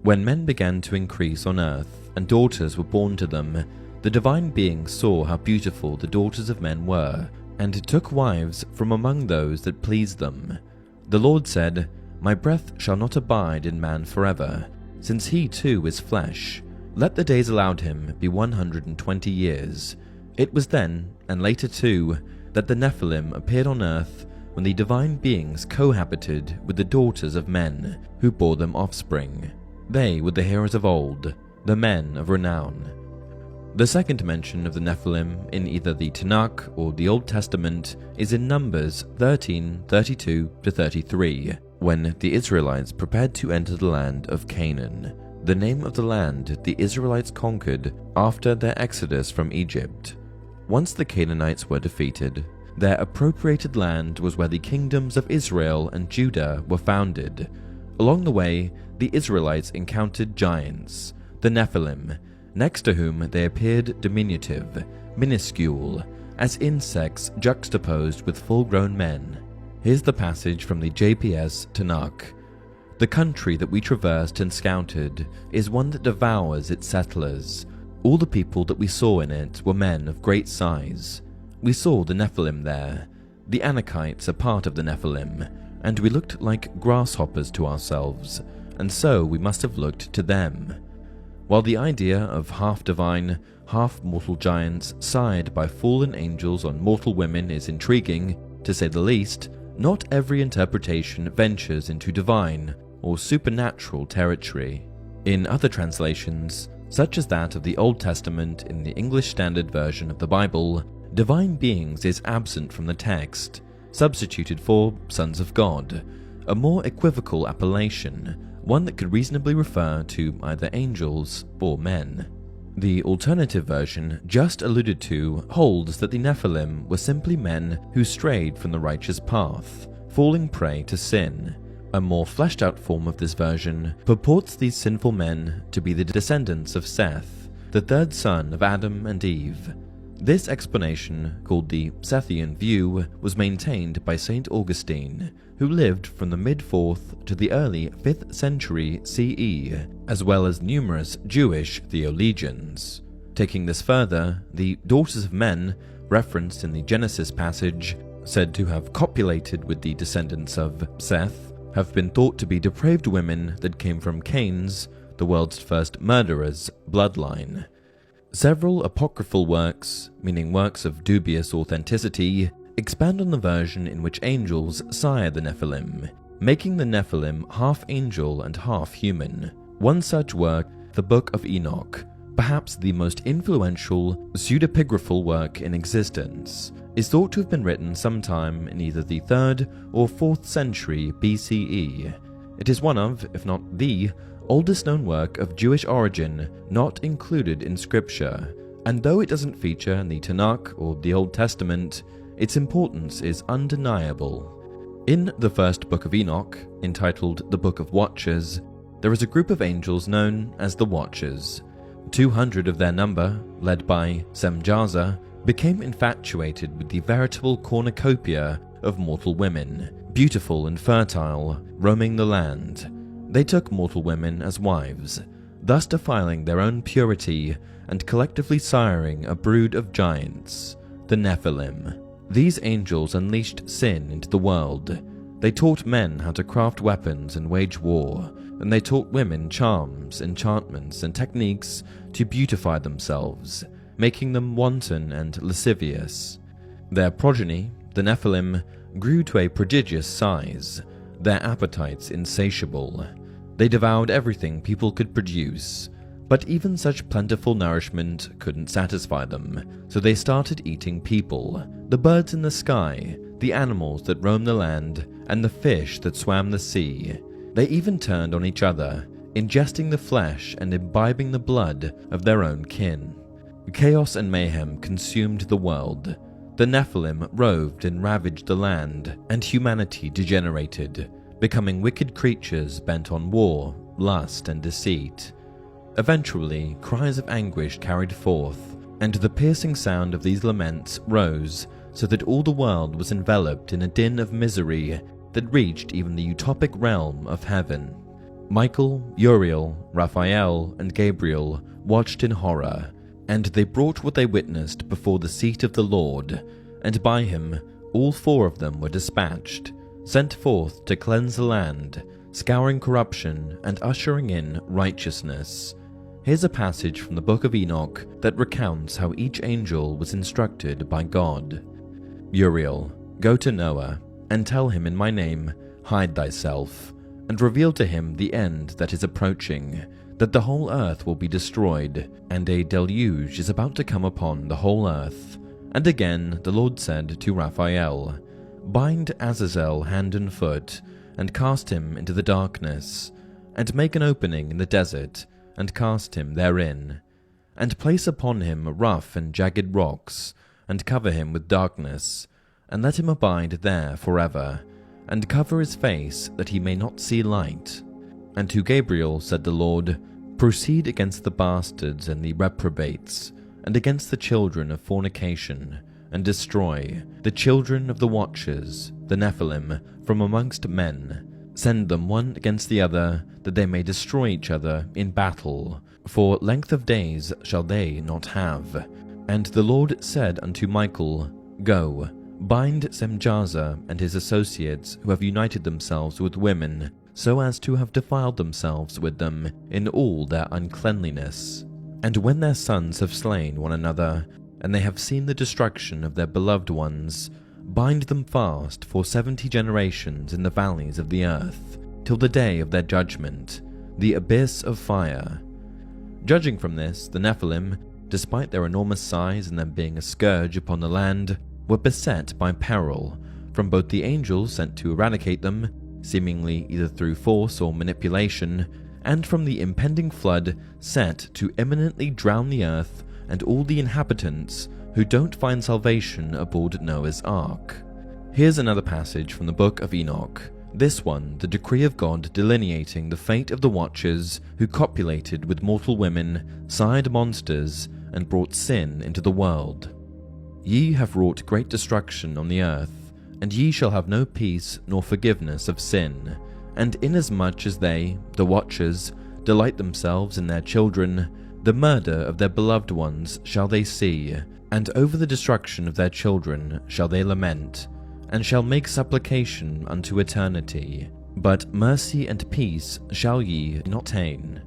When men began to increase on earth and daughters were born to them, the divine beings saw how beautiful the daughters of men were, and took wives from among those that pleased them. The Lord said, My breath shall not abide in man forever, since he too is flesh. Let the days allowed him be 120 years. It was then, and later too, that the Nephilim appeared on earth, when the divine beings cohabited with the daughters of men, who bore them offspring. They were the heroes of old, the men of renown. The second mention of the Nephilim in either the Tanakh or the Old Testament is in Numbers 13:32-33, when the Israelites prepared to enter the land of Canaan, the name of the land the Israelites conquered after their exodus from Egypt. Once the Canaanites were defeated, their appropriated land was where the kingdoms of Israel and Judah were founded. Along the way, the Israelites encountered giants, the Nephilim, next to whom they appeared diminutive, minuscule, as insects juxtaposed with full-grown men. Here's the passage from the JPS Tanakh. The country that we traversed and scouted is one that devours its settlers. All the people that we saw in it were men of great size. We saw the Nephilim there. The Anakites are part of the Nephilim, and we looked like grasshoppers to ourselves, and so we must have looked to them. While the idea of half-divine, half-mortal giants sired by fallen angels on mortal women is intriguing, to say the least, not every interpretation ventures into divine or supernatural territory. In other translations, such as that of the Old Testament in the English Standard Version of the Bible, divine beings is absent from the text, substituted for sons of God, a more equivocal appellation, one that could reasonably refer to either angels or men. The alternative version just alluded to holds that the Nephilim were simply men who strayed from the righteous path, falling prey to sin. A more fleshed out form of this version purports these sinful men to be the descendants of Seth, the third son of Adam and Eve. This explanation, called the Sethian view, was maintained by St. Augustine, who lived from the mid-4th to the early 5th century CE, as well as numerous Jewish theologians. Taking this further, the daughters of men, referenced in the Genesis passage, said to have copulated with the descendants of Seth, have been thought to be depraved women that came from Cain's, the world's first murderer's, bloodline. Several apocryphal works, meaning works of dubious authenticity, expand on the version in which angels sire the Nephilim, making the Nephilim half angel and half human. One such work, the Book of Enoch, perhaps the most influential pseudepigraphal work in existence, is thought to have been written sometime in either the 3rd or 4th century BCE. It is one of, if not the, oldest known work of Jewish origin not included in scripture, and though it doesn't feature in the Tanakh or the Old Testament, its importance is undeniable. In the first book of Enoch, entitled the Book of Watchers, there is a group of angels known as the Watchers. 200 of their number, led by Semjaza, became infatuated with the veritable cornucopia of mortal women, beautiful and fertile, roaming the land. They took mortal women as wives, thus defiling their own purity and collectively siring a brood of giants, the Nephilim. These angels unleashed sin into the world. They taught men how to craft weapons and wage war, and they taught women charms, enchantments, and techniques to beautify themselves, making them wanton and lascivious. Their progeny, the Nephilim, grew to a prodigious size, their appetites insatiable. They devoured everything people could produce, but even such plentiful nourishment couldn't satisfy them, so they started eating people, the birds in the sky, the animals that roam the land, and the fish that swam the sea. They even turned on each other, ingesting the flesh and imbibing the blood of their own kin. Chaos and mayhem consumed the world. The Nephilim roved and ravaged the land, and humanity degenerated, becoming wicked creatures bent on war, lust, and deceit. Eventually, cries of anguish carried forth, and the piercing sound of these laments rose so that all the world was enveloped in a din of misery that reached even the utopic realm of heaven. Michael, Uriel, Raphael, and Gabriel watched in horror, and they brought what they witnessed before the seat of the Lord, and by him all 4 of them were dispatched, sent forth to cleanse the land, scouring corruption and ushering in righteousness. Here's a passage from the book of Enoch that recounts how each angel was instructed by God. Uriel, go to Noah, and tell him in my name, hide thyself, and reveal to him the end that is approaching, that the whole earth will be destroyed, and a deluge is about to come upon the whole earth. And again the Lord said to Raphael, bind Azazel hand and foot, and cast him into the darkness, and make an opening in the desert, and cast him therein, and place upon him rough and jagged rocks, and cover him with darkness, and let him abide there forever, and cover his face that he may not see light. And to Gabriel said the Lord, proceed against the bastards and the reprobates, and against the children of fornication, and destroy the children of the watchers, the Nephilim, from amongst men. Send them one against the other, that they may destroy each other in battle, for length of days shall they not have. And the Lord said unto Michael, go, bind Semjaza and his associates who have united themselves with women, so as to have defiled themselves with them in all their uncleanliness. And when their sons have slain one another, and they have seen the destruction of their beloved ones, bind them fast for 70 generations in the valleys of the earth, till the day of their judgment, the abyss of fire. Judging from this, the Nephilim, despite their enormous size and them being a scourge upon the land, were beset by peril, from both the angels sent to eradicate them, seemingly either through force or manipulation, and from the impending flood set to imminently drown the earth and all the inhabitants who don't find salvation aboard Noah's Ark. Here's another passage from the book of Enoch, this one the decree of God delineating the fate of the watchers who copulated with mortal women, sired monsters, and brought sin into the world. Ye have wrought great destruction on the earth, and ye shall have no peace nor forgiveness of sin. And inasmuch as they, the watchers, delight themselves in their children, the murder of their beloved ones shall they see, and over the destruction of their children shall they lament, and shall make supplication unto eternity. But mercy and peace shall ye not attain.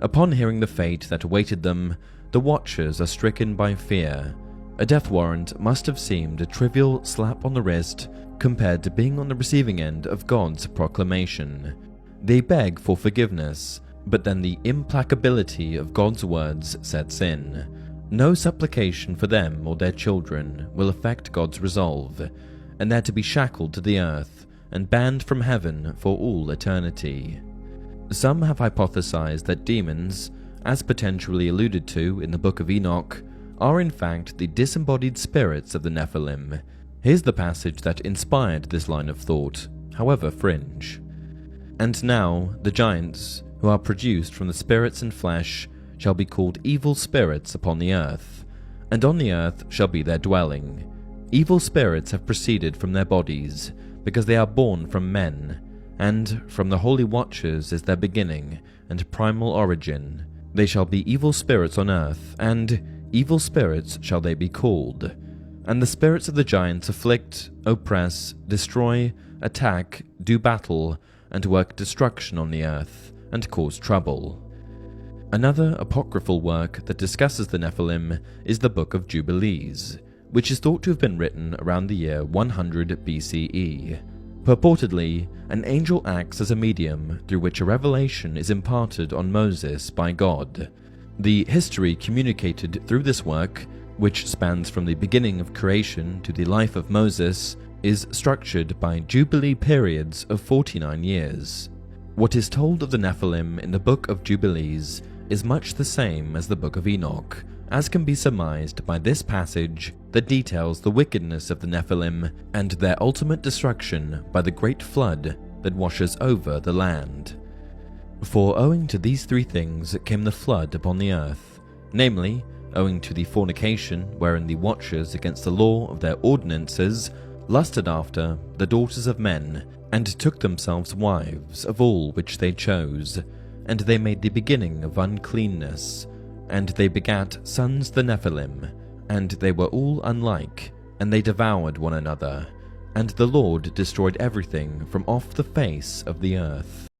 Upon hearing the fate that awaited them, the watchers are stricken by fear. A death warrant must have seemed a trivial slap on the wrist compared to being on the receiving end of God's proclamation. They beg for forgiveness, but then the implacability of God's words sets in. No supplication for them or their children will affect God's resolve, and they're to be shackled to the earth and banned from heaven for all eternity. Some have hypothesized that demons, as potentially alluded to in the book of Enoch, are in fact the disembodied spirits of the Nephilim. Here's the passage that inspired this line of thought, however fringe. And now the giants, who are produced from the spirits and flesh, shall be called evil spirits upon the earth, and on the earth shall be their dwelling. Evil spirits have proceeded from their bodies, because they are born from men, and from the holy watchers is their beginning and primal origin. They shall be evil spirits on earth, and evil spirits shall they be called. And the spirits of the giants afflict, oppress, destroy, attack, do battle, and work destruction on the earth, and cause trouble. Another apocryphal work that discusses the Nephilim is the Book of Jubilees, which is thought to have been written around the year 100 BCE. Purportedly, an angel acts as a medium through which a revelation is imparted on Moses by God. The history communicated through this work, which spans from the beginning of creation to the life of Moses, is structured by jubilee periods of 49 years. What is told of the Nephilim in the Book of Jubilees is much the same as the Book of Enoch, as can be surmised by this passage that details the wickedness of the Nephilim and their ultimate destruction by the great flood that washes over the land. For owing to these three things came the flood upon the earth, namely, owing to the fornication wherein the watchers against the law of their ordinances lusted after the daughters of men, and took themselves wives of all which they chose, and they made the beginning of uncleanness, and they begat sons the Nephilim, and they were all unlike, and they devoured one another, and the Lord destroyed everything from off the face of the earth.